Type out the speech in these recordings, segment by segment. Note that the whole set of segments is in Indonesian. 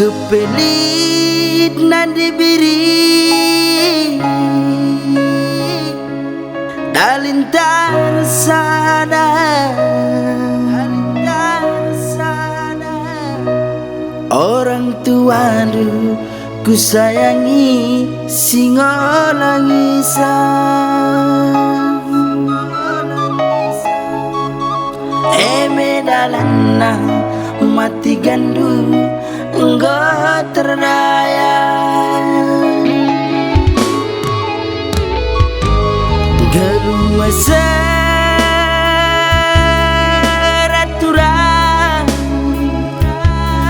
kepelit nan dibiri dalintar sana orang tuaku ku sayangi singolangisan medalana mati gandu enggak terdaya gelum seraturan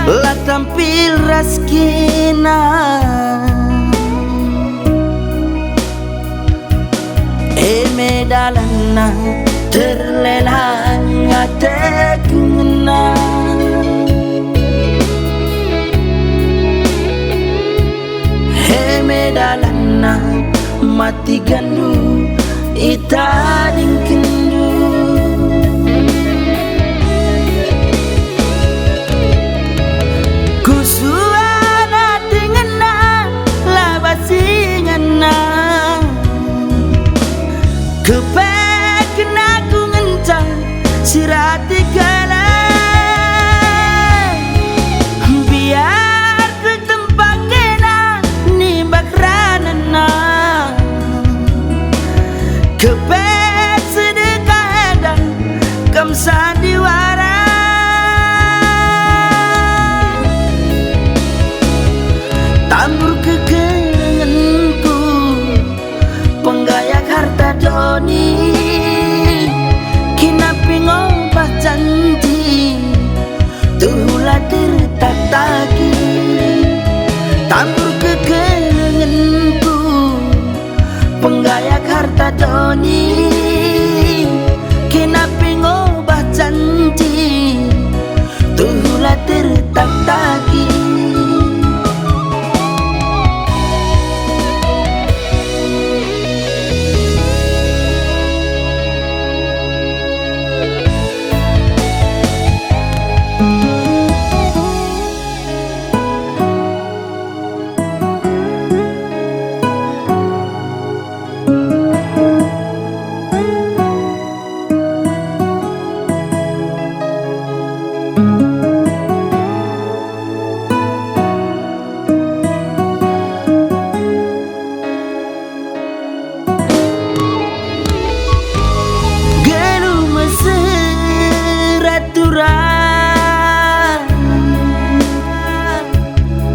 lah tampil raskina medalana terlelang hatiku medalana mati gandu ita dingkendu kusuana dingena labasingana kepekna ku ngencang sirati kala biar ku tempakena nimbak ranana kepek sedekah dan kam sandiwara tambur kekenanganku penggayak harta doni kinapi ngobah janji tulah tertak tagi tambur kekenanganku penggayak harta doni kinapi ngobah janji tulah tertak tagi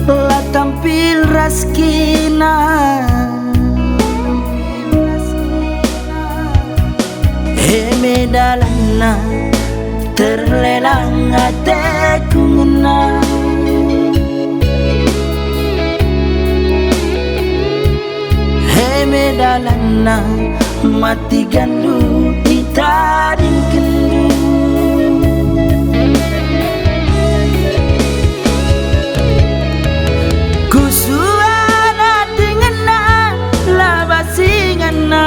lah tampil raskina medalana terlelang hatiku ngena medalana mati gandu ita dingkendu kusuana dingena labasingana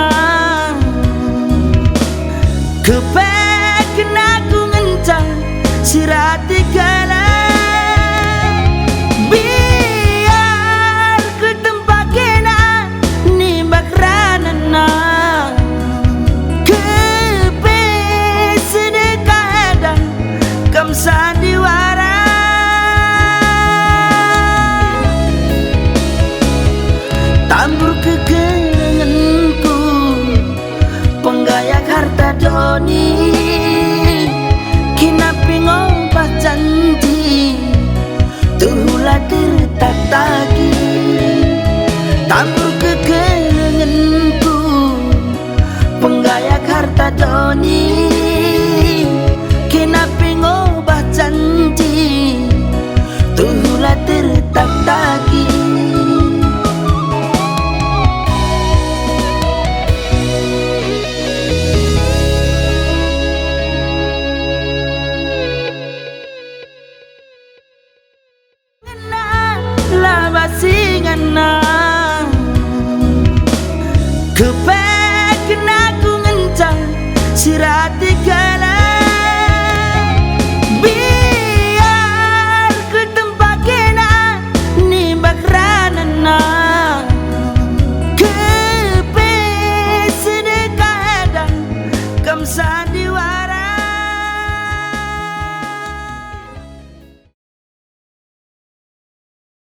kepekna ku ngencang sirati kala biar ku tempakena nimbak ranana kepek sedekah dan kam sandiwara tambur kekenanganku penggayak harta doni kinapi ngobah janji tulah tertak tagi tambur kekenanganku penggayak harta doni kinapi ngobah janji tulah tertak tagi labasingana kepekna ku ngencang sirati kala